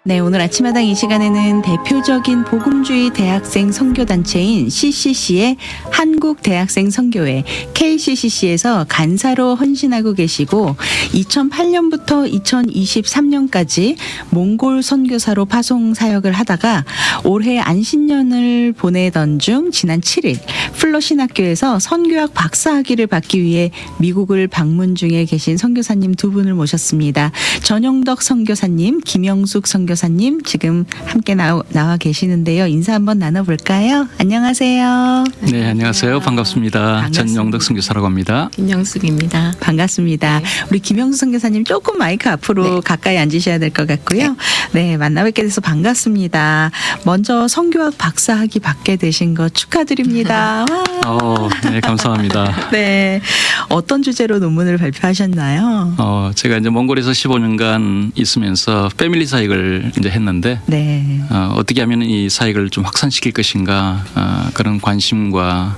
네, 오늘 아침마당 이 시간에는 대표적인 복음주의 대학생 선교단체인 CCC의 한국대학생 선교회 KCCC에서 간사로 헌신하고 계시고 2008년부터 2023년까지 몽골 선교사로 파송 사역을 하다가 올해 안신년을 보내던 중 지난 7일 플러신학교에서 선교학 박사학위를 받기 위해 미국을 방문 중에 계신 선교사님 두 분을 모셨습니다. 전영덕 선교사님, 김영숙 선교사님 지금 함께 나와 계시는데요. 인사 한번 나눠볼까요? 안녕하세요. 네, 안녕하세요. 반갑습니다. 전영덕 선교사라고 합니다. 김영숙입니다. 반갑습니다. 네. 우리 김영숙 선교사님 조금 마이크 앞으로 네. 가까이 앉으셔야 될 것 같고요. 네, 만나 뵙게 돼서 반갑습니다. 먼저 선교학 박사학위 받게 되신 거 축하드립니다. 와. 네, 감사합니다. 네, 어떤 주제로 논문을 발표하셨나요? 제가 이제 몽골에서 15년간 있으면서 패밀리 사역을 이제 했는데 네. 어떻게 하면 이 사역을 좀 확산시킬 것인가 그런 관심과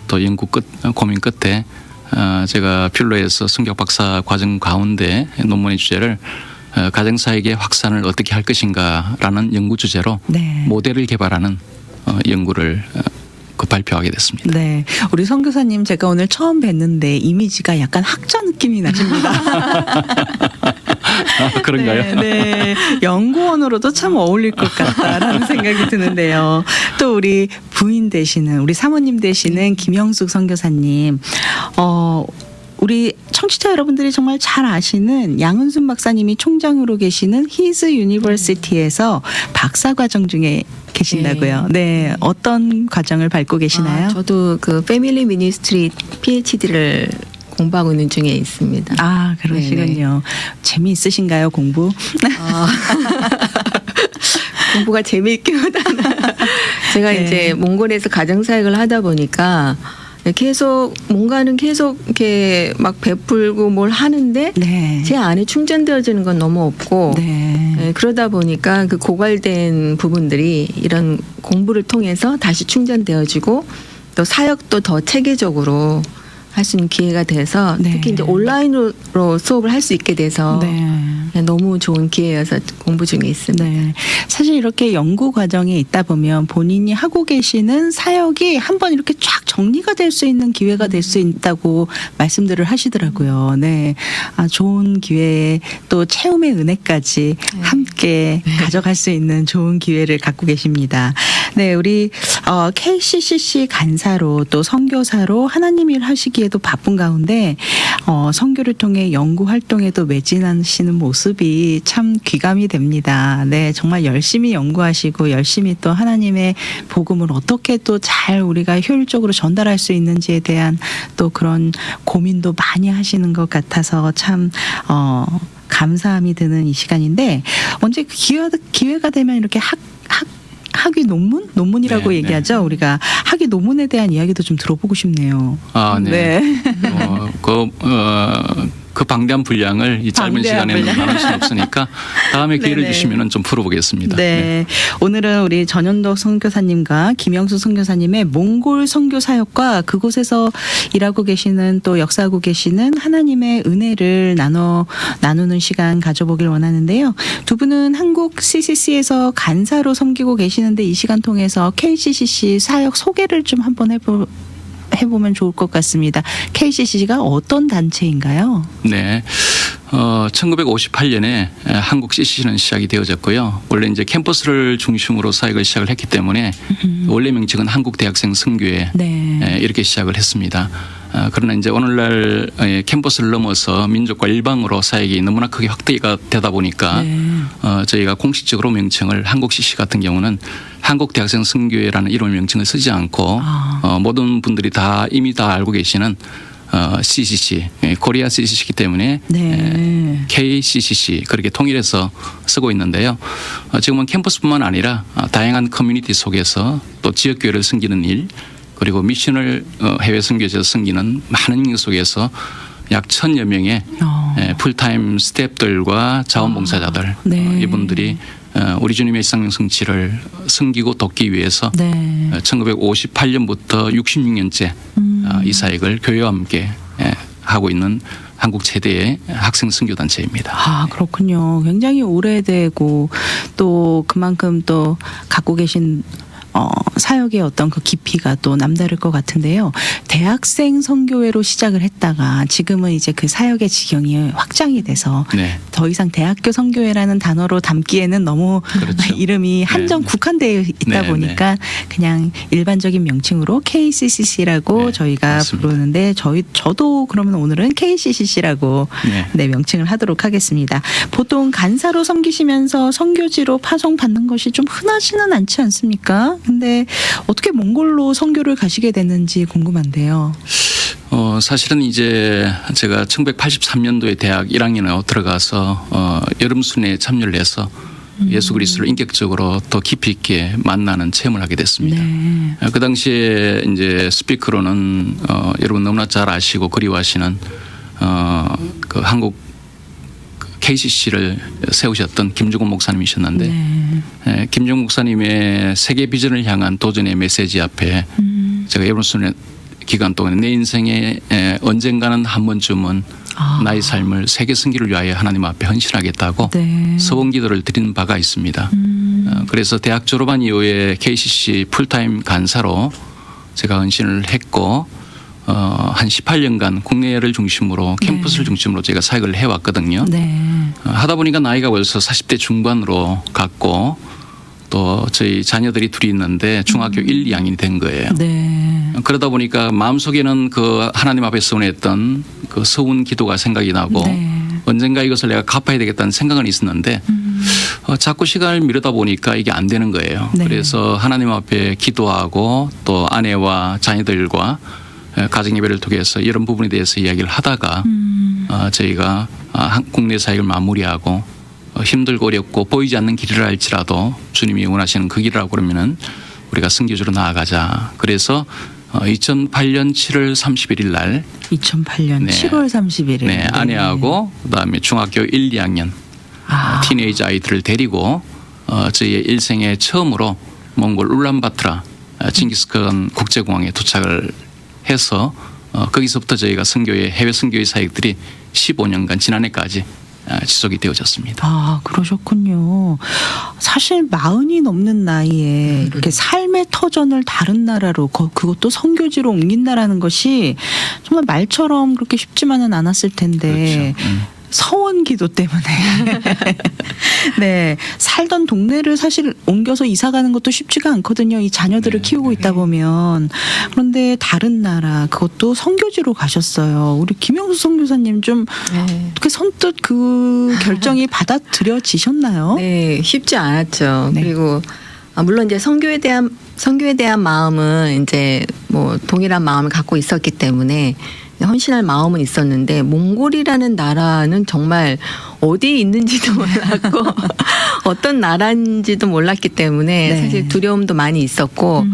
또 연구 고민 끝에 제가 필로에서 성격 박사 과정 가운데 논문의 주제를 가정 사역의 확산을 어떻게 할 것인가라는 연구 주제로 네. 모델을 개발하는 연구를 발표하게 됐습니다. 네, 우리 선교사님 제가 오늘 처음 뵀는데 이미지가 약간 학자 느낌이 나십니다. 그런가요? 네, 연구원으로도 참 어울릴 것 같다라는 생각이 드는데요. 또 우리 부인 되시는 우리 사모님 되시는 김영숙 선교사님, 우리 청취자 여러분들이 정말 잘 아시는 양은순 박사님이 총장으로 계시는 히즈 유니버시티에서 박사 과정 중에 계신다고요. 네, 어떤 과정을 밟고 계시나요? 저도 그 패밀리 미니스트리 PhD를 공부하고 있는 중에 있습니다. 아, 그러시군요. 재미있으신가요, 공부? 공부가 재미있기보다는 제가 네. 이제 몽골에서 가정 사역을 하다 보니까 계속 뭔가는 계속 이렇게 막 베풀고 뭘 하는데 네. 제 안에 충전되어지는 건 너무 없고 네. 그러다 보니까 그 고갈된 부분들이 이런 공부를 통해서 다시 충전되어지고 또 사역도 더 체계적으로 할 수 있는 기회가 돼서 네. 특히 이제 온라인으로 수업을 할 수 있게 돼서 네. 너무 좋은 기회여서 공부 중에 있습니다. 네. 사실 이렇게 연구 과정에 있다 보면 본인이 하고 계시는 사역이 한번 이렇게 쫙 정리가 될 수 있는 기회가 될 수 있다고 말씀들을 하시더라고요. 네. 아, 좋은 기회에 또 체험의 은혜까지 함께 가져갈 수 있는 좋은 기회를 갖고 계십니다. 네. 우리 KCCC 간사로 또 선교사로 하나님 일 하시기에도 바쁜 가운데 선교를 통해 연구 활동에도 매진하시는 모습이 참 귀감이 됩니다. 네, 정말 열심히 연구하시고 열심히 또 하나님의 복음을 어떻게 또 잘 우리가 효율적으로 전달할 수 있는지에 대한 또 그런 고민도 많이 하시는 것 같아서 참 감사함이 드는 이 시간인데 언제 기회가 되면 이렇게 학위 논문이라고 네, 얘기하죠. 네. 우리가 학위 논문에 대한 이야기도 좀 들어보고 싶네요. 아, 네. 그 방대한 분량을 이 짧은 방대한 시간에 분량. 나눌 수는 없으니까 다음에 기회를 네네. 주시면 좀 풀어보겠습니다. 네. 오늘은 우리 전현덕 선교사님과 김영수 선교사님의 몽골 선교 사역과 그곳에서 일하고 계시는 또 역사하고 계시는 하나님의 은혜를 나누는 시간 가져보길 원하는데요. 두 분은 한국 CCC에서 간사로 섬기고 계시는데 이 시간 통해서 KCCC 사역 소개를 좀 한번 해보면 좋을 것 같습니다. KCCC가 어떤 단체인가요? 네. 1958년에 한국 CCC는 시작이 되어졌고요. 원래 이제 캠퍼스를 중심으로 사역을 시작을 했기 때문에 원래 명칭은 한국대학생 선교회 네. 이렇게 시작을 했습니다. 그러나 이제 오늘날 캠퍼스를 넘어서 민족과 일방으로 사역이 너무나 크게 확대가 되다 보니까 네. 저희가 공식적으로 명칭을 한국 CCC 같은 경우는 한국대학생 선교회라는 이름 명칭을 쓰지 않고 모든 분들이 이미 다 알고 계시는 CCC, 코리아 CCC이기 때문에 네. KCCC 그렇게 통일해서 쓰고 있는데요. 지금은 캠퍼스뿐만 아니라 다양한 커뮤니티 속에서 또 지역교회를 섬기는 일 그리고 미션을 해외 선교지에서 섬기는 많은 일 속에서 약 1,000여 명의 풀타임 스태프들과 자원봉사자들 네. 이분들이 우리 주님의 생명 성취를 섬기고 돕기 위해서 네. 1958년부터 66년째 이 사역을 교회와 함께 하고 있는 한국 최대의 학생 선교 단체입니다. 아, 그렇군요. 굉장히 오래되고 또 그만큼 또 갖고 계신 사역의 어떤 그 깊이가 또 남다를 것 같은데요. 대학생 선교회로 시작을 했다가 지금은 이제 그 사역의 지경이 확장이 돼서 네. 더 이상 대학교 선교회라는 단어로 담기에는 너무 그렇죠. 이름이 한정 네. 국한되어 있다 네, 보니까 그냥 일반적인 명칭으로 KCCC라고 네, 저희가 맞습니다. 부르는데 저도 그러면 오늘은 KCCC라고 네. 네, 명칭을 하도록 하겠습니다. 보통 간사로 섬기시면서 선교지로 파송받는 것이 좀 흔하지는 않지 않습니까? 근데 어떻게 몽골로 선교를 가시게 됐는지 궁금한데요. 사실은 이제 제가 1983년도에 대학 1학년에 들어가서 여름 순회에 참여를 해서 예수 그리스도를 인격적으로 더 깊이 있게 만나는 체험을 하게 됐습니다. 네. 그 당시에 이제 스피커로는 여러분 너무나 잘 아시고 그리워하시는 그 한국 KCC를 세우셨던 김중곤 목사님이셨는데 네. 김중곤 목사님의 세계 비전을 향한 도전의 메시지 앞에 제가 여러분의 기간 동안 내 인생에 언젠가는 한 번쯤은 나의 삶을 세계 선교를 위하여 하나님 앞에 헌신하겠다고 네. 서원 기도를 드린 바가 있습니다. 그래서 대학 졸업한 이후에 KCC 풀타임 간사로 제가 헌신을 했고 한 18년간 국내를 중심으로 캠퍼스를 중심으로 제가 사역을 해왔거든요. 네. 하다 보니까 나이가 벌써 40대 중반으로 갔고 또 저희 자녀들이 둘이 있는데 중학교 1, 2학년이 된 거예요. 네. 그러다 보니까 마음속에는 그 하나님 앞에 서원했던 그 서운 기도가 생각이 나고 네. 언젠가 이것을 내가 갚아야 되겠다는 생각은 있었는데 자꾸 시간을 미루다 보니까 이게 안 되는 거예요. 네. 그래서 하나님 앞에 기도하고 또 아내와 자녀들과 가정 예배를 통해서 이런 부분에 대해서 이야기를 하다가 저희가 국내 사역을 마무리하고 힘들고 어렵고 보이지 않는 길이라 할지라도 주님이 원하시는 그 길이라고 그러면은 우리가 선교지로 나아가자. 그래서 2008년 7월 31일 날 2008년 네. 7월 31일. 네, 아내하고 그다음에 중학교 1, 2학년 티네이저 아이들을 데리고 저희의 일생에 처음으로 몽골 울란바토르 징기스칸 국제공항에 도착을 해서 거기서부터 저희가 선교의 해외 선교의 사역들이 15년간 지난해까지 지속이 되어졌습니다. 아, 그러셨군요. 사실 40이 넘는 나이에 이렇게 삶의 터전을 다른 나라로 그것도 선교지로 옮긴다라는 것이 정말 말처럼 그렇게 쉽지만은 않았을 텐데 그렇죠. 서원 기도 때문에 네, 살던 동네를 사실 옮겨서 이사 가는 것도 쉽지가 않거든요. 이 자녀들을 네. 키우고 있다 보면. 그런데 다른 나라 그것도 선교지로 가셨어요. 우리 김영수 선교사님 좀 네. 어떻게 선뜻 그 결정이 받아들여지셨나요? 네, 쉽지 않았죠. 네. 그리고 물론 이제 선교에 대한 마음은 이제 뭐 동일한 마음을 갖고 있었기 때문에 헌신할 마음은 있었는데 몽골이라는 나라는 정말 어디에 있는지도 몰랐고 어떤 나라인지도 몰랐기 때문에 네. 사실 두려움도 많이 있었고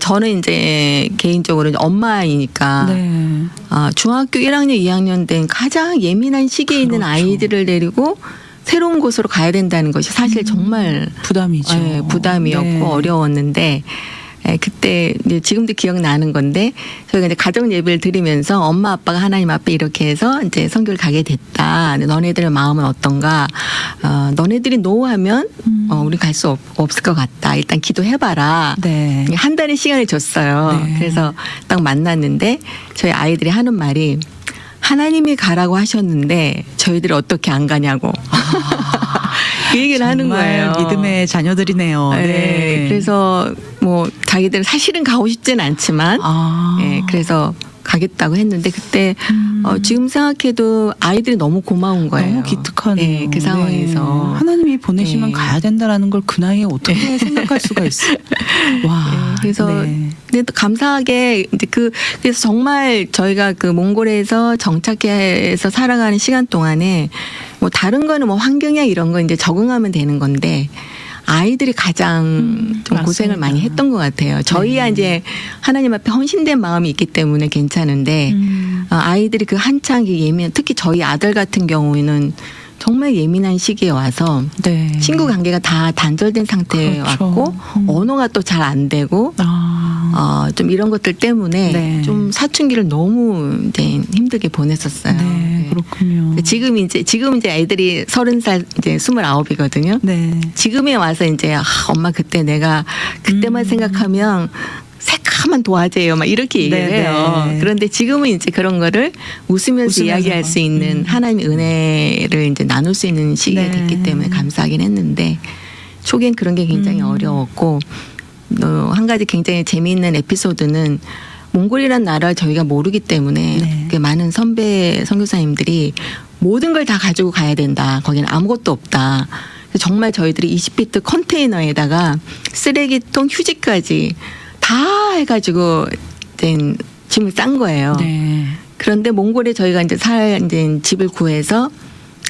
저는 이제 개인적으로 이제 엄마이니까 네. 중학교 1학년, 2학년 된 가장 예민한 시기에 있는 그렇죠. 아이들을 데리고 새로운 곳으로 가야 된다는 것이 사실 정말 부담이죠. 네, 부담이었고 네. 어려웠는데 그때 이제 지금도 기억나는 건데 저희가 이제 가정 예배를 드리면서 엄마 아빠가 하나님 앞에 이렇게 해서 이제 선교를 가게 됐다. 너네들의 마음은 어떤가? 너네들이 노하면 우리 갈 수 없을 것 같다. 일단 기도해봐라. 네. 한 달의 시간을 줬어요. 네. 그래서 딱 만났는데 저희 아이들이 하는 말이 하나님이 가라고 하셨는데 저희들이 어떻게 안 가냐고. 그 얘기를 하는 거예요. 정말 믿음의 자녀들이네요. 네. 그래서 뭐 자기들은 사실은 가고 싶진 않지만 그래서 가겠다고 했는데 그때 지금 생각해도 아이들이 너무 고마운 거예요. 너무 기특하네요. 네, 그 상황에서. 네. 하나님이 보내시면 네. 가야 된다라는 걸 그 나이에 어떻게 생각할 수가 있어요. 와. 그래서 네. 근데 또 감사하게 이제 그래서 정말 저희가 그 몽골에서 정착해서 살아가는 시간 동안에 뭐 다른 거는 뭐 환경이야 이런 거 이제 적응하면 되는 건데 아이들이 가장 좀 고생을 맞습니다. 많이 했던 것 같아요. 저희야 이제 하나님 앞에 헌신된 마음이 있기 때문에 괜찮은데 아이들이 그 한창 예민 특히 저희 아들 같은 경우에는 정말 예민한 시기에 와서 네. 친구 관계가 다 단절된 상태에 그렇죠. 왔고 언어가 또 잘 안 되고 좀 이런 것들 때문에 네. 좀 사춘기를 너무 이제 힘들게 보냈었어요. 네, 그렇군요. 지금 이제 애들이 30살 이제 29이거든요. 네. 지금에 와서 이제 엄마 그때 내가 그때만 생각하면 새카만 도화제예요. 막 이렇게 얘기를 네, 해요. 네. 그런데 지금은 이제 그런 거를 웃으면서 이야기할 수 있는 하나님의 은혜를 이제 나눌 수 있는 시기가 네. 됐기 때문에 감사하긴 했는데 초기엔 그런 게 굉장히 어려웠고 한 가지 굉장히 재미있는 에피소드는 몽골이라는 나라를 저희가 모르기 때문에 네. 그 많은 선배 선교사님들이 모든 걸 다 가지고 가야 된다. 거기는 아무것도 없다. 그래서 정말 저희들이 20피트 컨테이너에다가 쓰레기통, 휴지까지 다 해가지고 이제 짐을 싼 거예요. 네. 그런데 몽골에 저희가 이제 이제 집을 구해서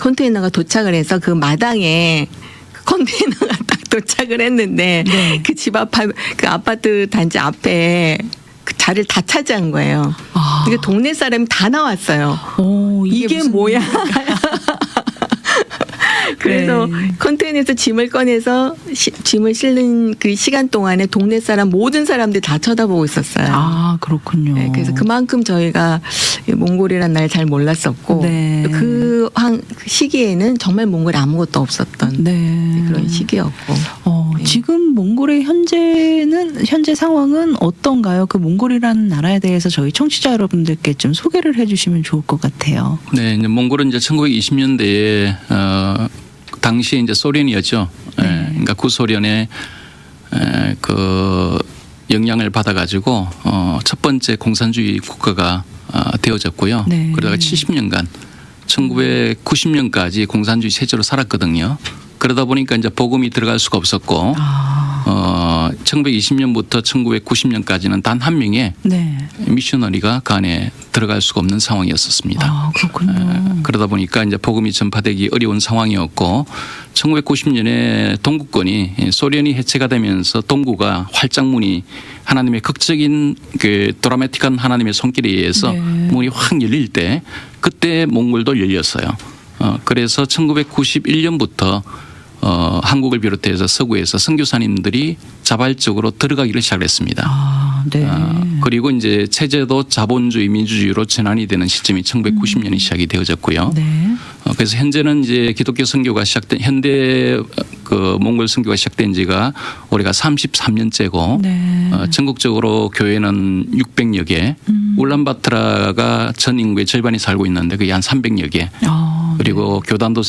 컨테이너가 도착을 해서 그 마당에 그 컨테이너가 딱 도착을 했는데 네. 그 집 앞 그 아파트 단지 앞에 그 자리를 다 차지한 거예요. 아. 그러니까 동네 사람이 다 나왔어요. 오, 이게 무슨 뭐야? 그래서 네. 컨테이너에서 짐을 꺼내서 짐을 실는 그 시간 동안에 동네 사람 모든 사람들이 다 쳐다보고 있었어요. 아, 그렇군요. 네, 그래서 그만큼 저희가 몽골이라는 나라를 잘 몰랐었고 네. 그 시기에는 정말 몽골에 아무것도 없었던 네. 그런 시기였고. 네. 지금 몽골의 현재 상황은 어떤가요? 그 몽골이라는 나라에 대해서 저희 청취자 여러분들께 좀 소개를 해주시면 좋을 것 같아요. 네, 이제 몽골은 이제 1920년대에 당시에 이제 소련이었죠. 네. 그러니까 구소련의 그 영향을 받아가지고 첫 번째 공산주의 국가가 되어졌고요. 네. 그러다가 70년간 1990년까지 공산주의 체제로 살았거든요. 그러다 보니까 이제 복음이 들어갈 수가 없었고 1920년부터 1990년까지는 단 한 명의 네. 미셔너리가 그 안에 들어갈 수가 없는 상황이었었습니다. 아, 그렇군요. 그러다 보니까 이제 복음이 전파되기 어려운 상황이었고 1990년에 동구권이 소련이 해체가 되면서 동구가 활짝문이 하나님의 극적인 그 드라마틱한 하나님의 손길에 의해서 네. 문이 확 열릴 때 그때 몽골도 열렸어요. 그래서 1991년부터 한국을 비롯해서 서구에서 선교사님들이 자발적으로 들어가기를 시작했습니다. 아, 네. 그리고 이제 체제도 자본주의 민주주의로 전환이 되는 시점이 1990년이 시작이 되어졌고요. 네. 그래서 현재는 이제 기독교 선교가 시작된 현대 그 몽골 선교가 시작된 지가 올해가 33년째고 네. 전국적으로 교회는 600여 개, 울란바토르가 전 인구의 절반이 살고 있는데 그게 한 300여 개. 그리고 교단도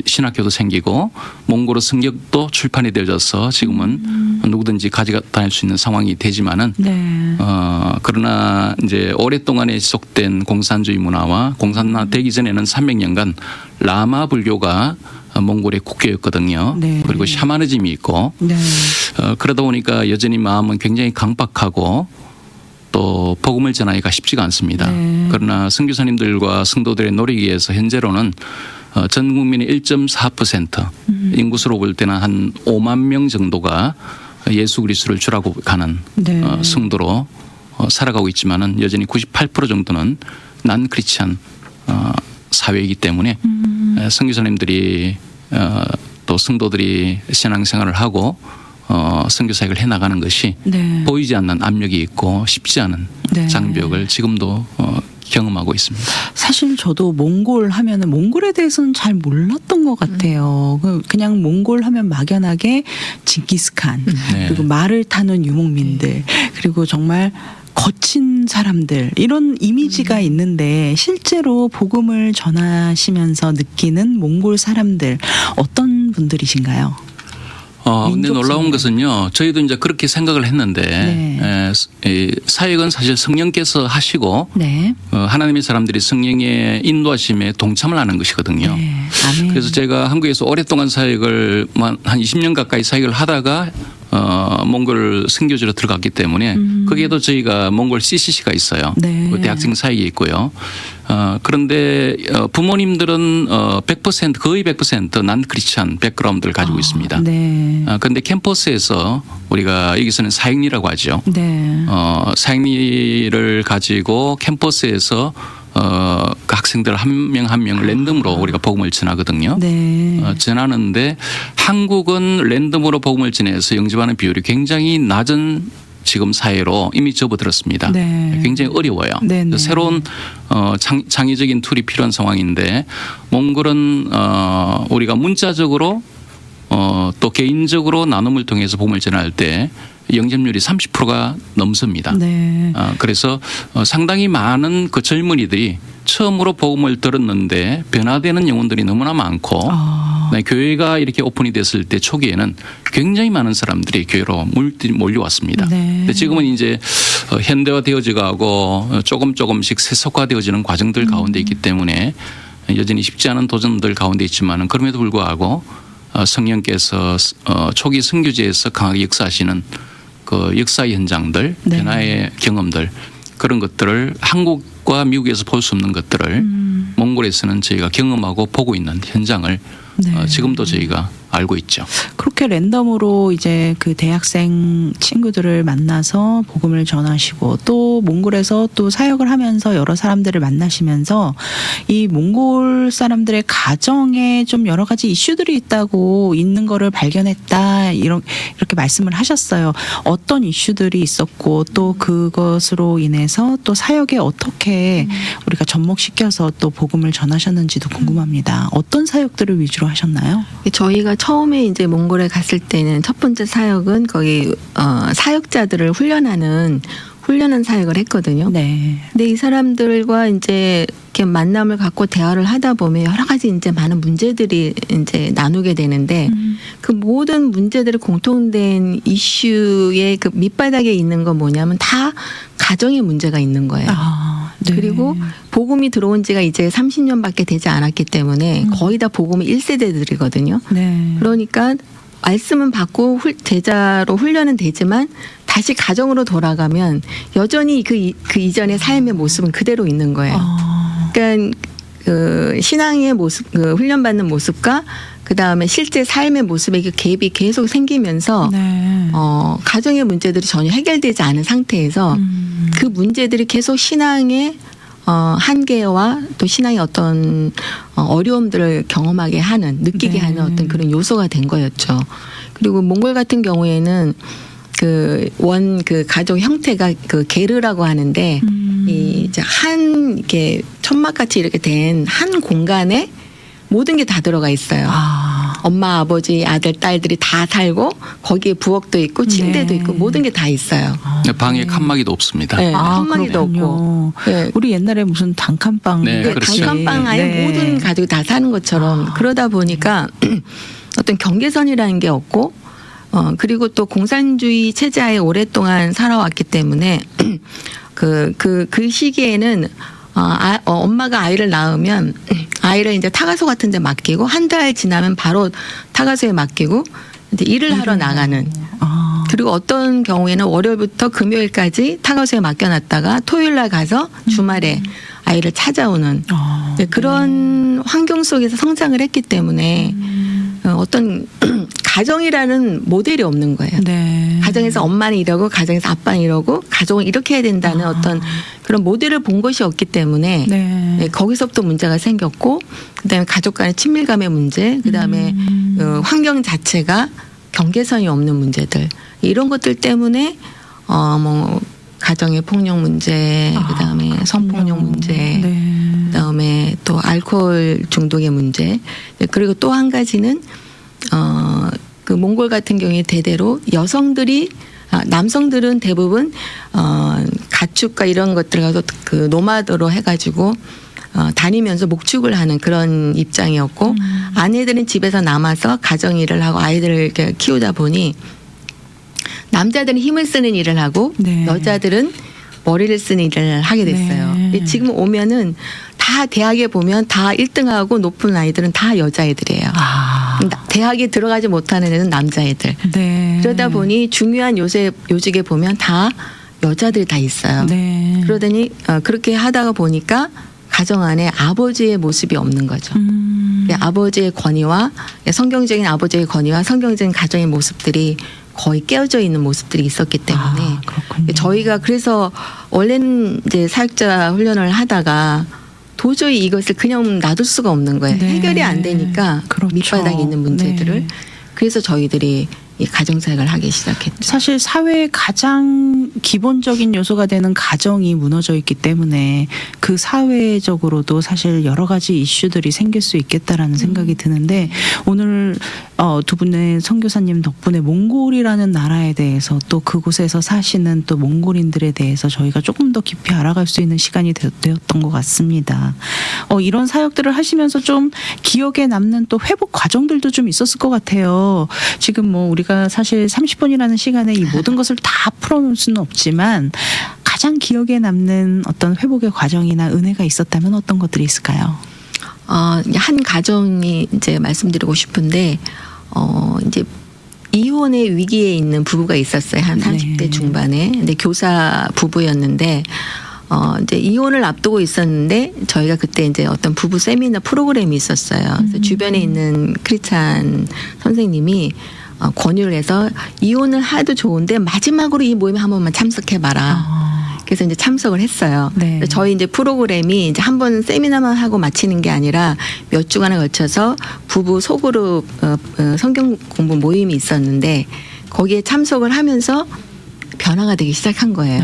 신학교도 생기고 몽골어 성경도 출판이 되어져서 지금은 누구든지 가져 다닐 수 있는 상황이 되지만은 네. 그러나 이제 오랫동안에 지속된 공산주의 문화와 공산화 되기 전에는 300년간 라마 불교가 몽골의 국교였거든요. 네. 그리고 샤머니즘이 있고 네. 그러다 보니까 여전히 마음은 굉장히 강박하고 또 복음을 전하기가 쉽지가 않습니다. 네. 그러나 선교사님들과 성도들의 노력에 의해서 현재로는 전 국민의 1.4% 인구수로 볼 때는 한 5만 명 정도가 예수 그리스도를 주라고 가는 네. 성도로 살아가고 있지만은 여전히 98% 정도는 난 크리스찬 사회이기 때문에 선교사님들이 또 성도들이 신앙생활을 하고 선교 사역을 해나가는 것이 네. 보이지 않는 압력이 있고 쉽지 않은 네. 장벽을 지금도 경험하고 있습니다. 사실 저도 몽골 하면은 몽골에 대해서는 잘 몰랐던 것 같아요. 그냥 몽골 하면 막연하게 징기스칸 네. 그리고 말을 타는 유목민들 그리고 정말 거친 사람들 이런 이미지가 있는데 실제로 복음을 전하시면서 느끼는 몽골 사람들 어떤 분들이신가요? 근데 놀라운 것은요, 저희도 이제 그렇게 생각을 했는데, 네. 사역은 사실 성령께서 하시고, 네. 하나님의 사람들이 성령의 인도하심에 동참을 하는 것이거든요. 네. 아멘. 그래서 제가 한국에서 오랫동안 사역을 한 20년 가까이 사역을 하다가 몽골 선교지로 들어갔기 때문에 거기에도 저희가 몽골 CCC가 있어요. 네. 그 대학생 사역이 있고요. 그런데 부모님들은 100% 거의 100% 난 크리스찬 백그라운드를 가지고 있습니다. 네. 그런데 캠퍼스에서 우리가 여기서는 사역리라고 하죠. 네. 사역리를 가지고 캠퍼스에서 그 학생들 한 명 한 명 랜덤으로 우리가 복음을 전하거든요. 네. 전하는데 한국은 랜덤으로 복음을 전해서 영접하는 비율이 굉장히 낮은 지금 사회로 이미 접어들었습니다. 네. 굉장히 어려워요. 네네. 새로운 창의적인 툴이 필요한 상황인데 몽골은 우리가 문자적으로 또 개인적으로 나눔을 통해서 복음을 전할 때 영접률이 30%가 넘습니다. 네. 그래서 상당히 많은 그 젊은이들이 처음으로 복음을 들었는데 변화되는 영혼들이 너무나 많고 네, 교회가 이렇게 오픈이 됐을 때 초기에는 굉장히 많은 사람들이 교회로 몰려왔습니다. 네. 근데 지금은 이제 현대화되어져 가고 조금씩 세속화되어지는 과정들 가운데 있기 때문에 여전히 쉽지 않은 도전들 가운데 있지만 그럼에도 불구하고 성령께서 초기 선교제에서 강하게 역사하시는 그 역사의 현장들, 네. 변화의 경험들 그런 것들을 한국과 미국에서 볼 수 없는 것들을 몽골에서는 저희가 경험하고 보고 있는 현장을 네. 지금도 저희가 알고 있죠. 그렇게 랜덤으로 이제 그 대학생 친구들을 만나서 복음을 전하시고 또 몽골에서 또 사역을 하면서 여러 사람들을 만나시면서 이 몽골 사람들의 가정에 좀 여러 가지 이슈들이 있는 거를 발견했다 이렇게 말씀을 하셨어요. 어떤 이슈들이 있었고 또 그것으로 인해서 또 사역에 어떻게 우리가 접목시켜서 또 복음을 전하셨는지도 궁금합니다. 어떤 사역들을 위주로 하셨나요? 저희가 처음에 이제 몽골에 갔을 때는 첫 번째 사역은 거기 사역자들을 훈련하는 사역을 했거든요. 네. 근데 이 사람들과 이제 이렇게 만남을 갖고 대화를 하다 보면 여러 가지 이제 많은 문제들이 이제 나누게 되는데 그 모든 문제들이 공통된 이슈의 그 밑바닥에 있는 건 뭐냐면 다 가정의 문제가 있는 거예요. 네. 그리고 복음이 들어온 지가 이제 30년밖에 되지 않았기 때문에 거의 다 복음이 1세대들이거든요. 네. 그러니까 말씀은 받고 제자로 훈련은 되지만 다시 가정으로 돌아가면 여전히 그 이전의 삶의 모습은 그대로 있는 거예요. 그러니까 그 신앙의 모습, 그 훈련받는 모습과 그 다음에 실제 삶의 모습에 그 갭이 계속 생기면서 네. 가정의 문제들이 전혀 해결되지 않은 상태에서 그 문제들이 계속 신앙의 한계와 또 신앙의 어떤 어려움들을 경험하게 하는, 느끼게 네. 하는 어떤 그런 요소가 된 거였죠. 그리고 몽골 같은 경우에는 그 가족 형태가 그 게르라고 하는데 이제 이렇게 천막같이 이렇게 된 한 공간에 모든 게 다 들어가 있어요. 엄마, 아버지, 아들, 딸들이 다 살고 거기에 부엌도 있고 침대도 네. 있고 모든 게 다 있어요. 방에 칸막이도 없습니다. 네. 칸막이도 그렇군요. 없고. 네. 우리 옛날에 무슨 단칸방 네, 그 그렇죠. 단칸방 안에 네. 모든 가족이 다 사는 것처럼 그러다 보니까 어떤 경계선이라는 게 없고 그리고 또 공산주의 체제하에 오랫동안 살아왔기 때문에 그 시기에는 엄마가 아이를 낳으면 아이를 이제 타가소 같은 데 맡기고 한 달 지나면 바로 타가소에 맡기고 이제 일을 하러 나가는. 그리고 어떤 경우에는 월요일부터 금요일까지 타가소에 맡겨놨다가 토요일 날 가서 주말에 아이를 찾아오는 네, 그런 환경 속에서 성장을 했기 때문에 어떤 가정이라는 모델이 없는 거예요. 네. 가정에서 엄마는 이러고 가정에서 아빠는 이러고 가족은 이렇게 해야 된다는 어떤 그런 모델을 본 것이 없기 때문에 네. 네, 거기서부터 문제가 생겼고 그다음에 가족 간의 친밀감의 문제 그다음에 환경 자체가 경계선이 없는 문제들 이런 것들 때문에 뭐 가정의 폭력 문제 그다음에 성폭력 문제 네. 그다음에 또 알코올 중독의 문제 그리고 또 한 가지는 그 몽골 같은 경우에 대대로 여성들이 남성들은 대부분 가축과 이런 것들 가서 그 노마드로 해가지고 다니면서 목축을 하는 그런 입장이었고 아내들은 집에서 남아서 가정 일을 하고 아이들을 이렇게 키우다 보니 남자들은 힘을 쓰는 일을 하고 네. 여자들은 머리를 쓰는 일을 하게 됐어요. 네. 지금 오면은 다 대학에 보면 다 1등하고 높은 아이들은 다 여자애들이에요. 대학에 들어가지 못하는 애는 남자애들. 네. 그러다 보니 중요한 요직에 보면 다 여자들이 다 있어요. 네. 그러더니 그렇게 하다가 보니까 가정 안에 아버지의 모습이 없는 거죠. 아버지의 권위와 성경적인 아버지의 권위와 성경적인 가정의 모습들이 거의 깨어져 있는 모습들이 있었기 때문에 그렇군요. 저희가 그래서 원래는 이제 사역자 훈련을 하다가 도저히 이것을 그냥 놔둘 수가 없는 거예요. 네. 해결이 안 되니까 그렇죠. 밑바닥에 있는 문제들을. 네. 그래서 저희들이 이 가정사역을 하기 시작했죠. 사실 사회의 가장 기본적인 요소가 되는 가정이 무너져 있기 때문에 그 사회적으로도 사실 여러 가지 이슈들이 생길 수 있겠다라는 생각이 드는데 오늘 두 분의 선교사님 덕분에 몽골이라는 나라에 대해서 또 그곳에서 사시는 또 몽골인들에 대해서 저희가 조금 더 깊이 알아갈 수 있는 시간이 되었던 것 같습니다. 이런 사역들을 하시면서 좀 기억에 남는 또 회복 과정들도 좀 있었을 것 같아요. 지금 뭐 우리가 사실 30분이라는 시간에 이 모든 것을 다 풀어놓을 수는 없지만 가장 기억에 남는 어떤 회복의 과정이나 은혜가 있었다면 어떤 것들이 있을까요? 한 가정이 이제 말씀드리고 싶은데 이제 이혼의 위기에 있는 부부가 있었어요. 한 30대 네. 중반에. 근데 교사 부부였는데 이제 이혼을 앞두고 있었는데 저희가 그때 이제 어떤 부부 세미나 프로그램이 있었어요. 그래서 주변에 있는 크리스찬 선생님이 권유를 해서 이혼을 해도 좋은데 마지막으로 이 모임에 한 번만 참석해봐라. 그래서 이제 참석을 했어요. 네. 저희 이제 프로그램이 이제 한 번 세미나만 하고 마치는 게 아니라 몇 주간에 걸쳐서 부부 소그룹 성경 공부 모임이 있었는데 거기에 참석을 하면서 변화가 되기 시작한 거예요.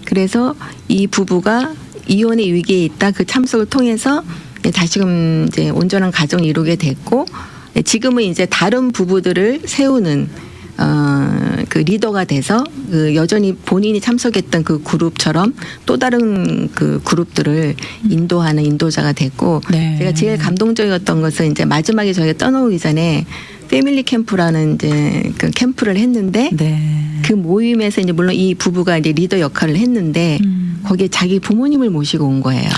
그래서 이 부부가 이혼의 위기에 있다 그 참석을 통해서 다시금 이제 온전한 가정을 이루게 됐고 지금은 이제 다른 부부들을 세우는 그 리더가 돼서 그 여전히 본인이 참석했던 그 그룹처럼 또 다른 그 그룹들을 인도하는 인도자가 됐고 네. 제가 제일 감동적이었던 것은 이제 마지막에 저희가 떠나오기 전에 패밀리 캠프라는 이제 그 캠프를 했는데 네. 그 모임에서 이제 물론 이 부부가 이제 리더 역할을 했는데 거기에 자기 부모님을 모시고 온 거예요.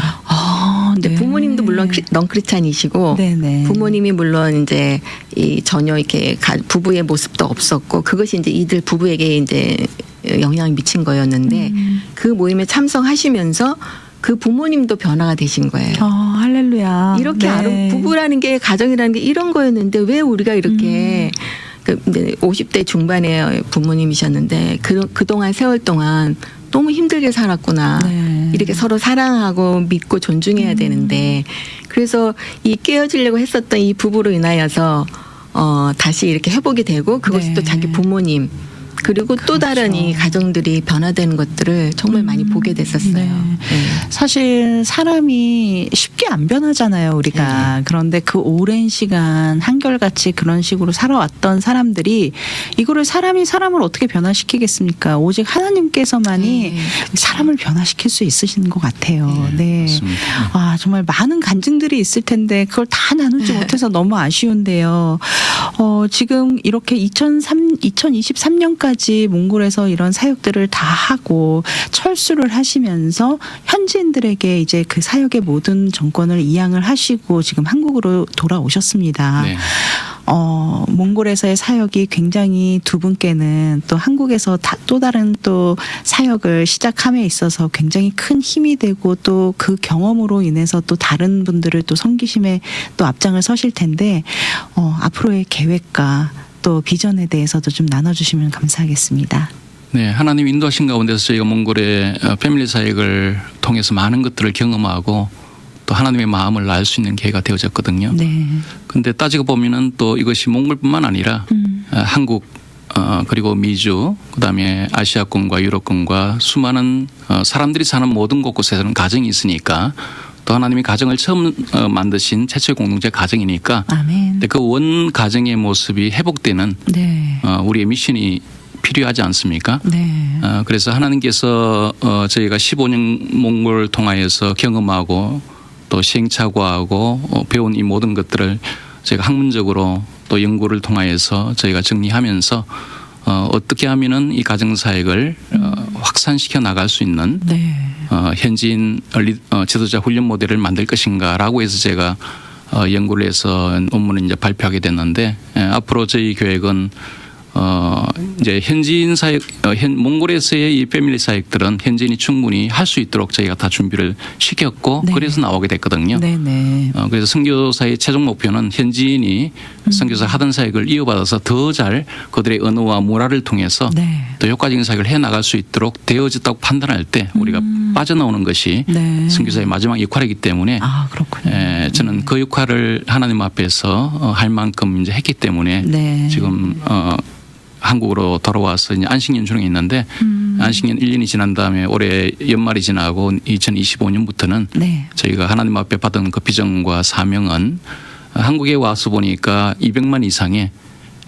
근데 네. 부모님도 물론 넌크리스찬이시고 네네. 부모님이 물론 이제 이 전혀 이렇게 부부의 모습도 없었고 그것이 이제 이들 부부에게 이제 영향을 미친 거였는데 그 모임에 참석하시면서 그 부모님도 변화가 되신 거예요. 할렐루야. 이렇게 네. 부부라는 게 가정이라는 게 이런 거였는데 왜 우리가 이렇게 그 50대 중반의 부모님이셨는데 그동안 세월 동안 너무 힘들게 살았구나. 네. 이렇게 서로 사랑하고 믿고 존중해야 되는데 그래서 이 깨어지려고 했었던 이 부부로 인하여서 다시 이렇게 회복이 되고 그것이 네. 또 자기 부모님 그리고 또 다른 이 가정들이 변화되는 것들을 정말 많이 보게 됐었어요. 네. 네. 사실 사람이 쉽게 안 변하잖아요, 우리가. 그런데 그 오랜 시간 한결같이 그런 식으로 살아왔던 사람들이 이거를 사람이 사람을 어떻게 변화시키겠습니까? 오직 하나님께서만이 사람을 변화시킬 수 있으신 것 같아요. 네. 맞습니다. 정말 많은 간증들이 있을 텐데 그걸 다 나누지 못해서 너무 아쉬운데요. 지금 이렇게 2023년까지 몽골에서 이런 사역들을 다 하고 철수를 하시면서 현지인들에게 이제 그 사역의 모든 정권을 이양을 하시고 지금 한국으로 돌아오셨습니다. 네. 몽골에서의 사역이 굉장히 두 분께는 또 한국에서 또 다른 또 사역을 시작함에 있어서 굉장히 큰 힘이 되고 또 그 경험으로 인해서 또 다른 분들을 또 섬기심에 또 앞장을 서실 텐데 앞으로의 계획과 또 비전에 대해서도 좀 나눠주시면 감사하겠습니다. 네, 하나님 인도하신 가운데서 저희가 몽골의 패밀리 사역을 통해서 많은 것들을 경험하고 또 하나님의 마음을 알 수 있는 기회가 되어졌거든요. 네. 근데 따지고 보면은 또 이것이 몽골뿐만 아니라 한국 그리고 미주 그다음에 아시아권과 유럽권과 수많은 사람들이 사는 모든 곳곳에서는 가정이 있으니까 또 하나님이 가정을 처음 만드신 최초의 공동체 가정이니까 아멘. 그 원 가정의 모습이 회복되는 네. 우리의 미션이 필요하지 않습니까? 네. 그래서 하나님께서 저희가 15년 몽골을 통하여서 경험하고 또 시행착오하고 배운 이 모든 것들을 저희가 학문적으로 또 연구를 통하여서 저희가 정리하면서 어떻게 하면은 이 가정사역을 확산시켜 나갈 수 있는 네. 현지인 지도자 훈련 모델을 만들 것인가라고 해서 제가 연구를 해서 논문을 이제 발표하게 됐는데 앞으로 저희 계획은 이제 현지인 사역, 몽골에서의 이 패밀리 사역들은 현지인이 충분히 할 수 있도록 저희가 다 준비를 시켰고 네. 그래서 나오게 됐거든요. 네네. 그래서 선교사의 최종 목표는 현지인이 선교사 하던 사역을 이어받아서 더 잘 그들의 언어와 문화를 통해서 네. 더 효과적인 사역을 해 나갈 수 있도록 되어졌다고 판단할 때 우리가 빠져나오는 것이 네. 선교사의 마지막 역할이기 때문에 아, 그렇군요. 저는 그 역할을 하나님 앞에서 할 만큼 이제 했기 때문에 네. 지금 한국으로 돌아와서 이제 안식년 중에 있는데 안식년 1년이 지난 다음에 올해 연말이 지나고 2025년부터는 네. 저희가 하나님 앞에 받은 그 비전과 사명은 한국에 와서 보니까 200만 이상의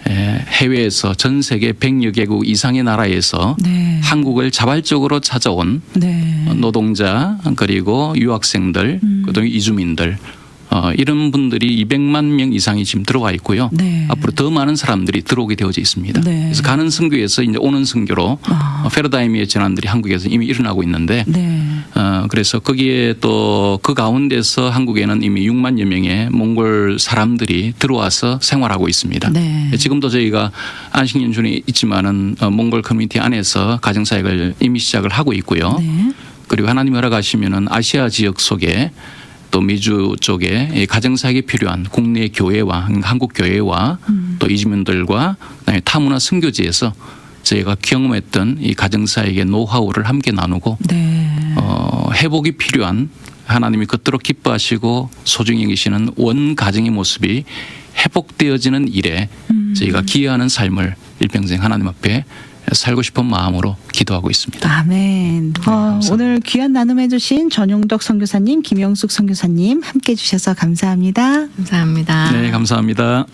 해외에서 전 세계 100여 개국 이상의 나라에서 네. 한국을 자발적으로 찾아온 네. 노동자 그리고 유학생들 그리고 이주민들 이런 분들이 200만 명 이상이 지금 들어와 있고요. 네. 앞으로 더 많은 사람들이 들어오게 되어져 있습니다. 네. 그래서 가는 선교에서 이제 오는 선교로 패러다임의 전환들이 한국에서 이미 일어나고 있는데 네. 그래서 거기에 또 그 가운데서 한국에는 이미 6만여 명의 몽골 사람들이 들어와서 생활하고 있습니다. 네. 지금도 저희가 안식년 중에 있지만은 몽골 커뮤니티 안에서 가정사역을 이미 시작을 하고 있고요. 네. 그리고 하나님 허락하시면은 아시아 지역 속에 또 미주 쪽에 가정사역이 필요한 국내 교회와 한국 교회와 또 이주민들과 그다음에 타문화 선교지에서 저희가 경험했던 이 가정사역의 노하우를 함께 나누고 네. 회복이 필요한 하나님이 그토록 기뻐하시고 소중히 여기시는 원 가정의 모습이 회복되어지는 일에 저희가 기여하는 삶을 일평생 하나님 앞에 살고 싶은 마음으로 기도하고 있습니다. 아멘. 오늘 귀한 나눔해주신 전용덕 선교사님, 김영숙 선교사님 함께 해주셔서 감사합니다. 감사합니다. 네, 감사합니다.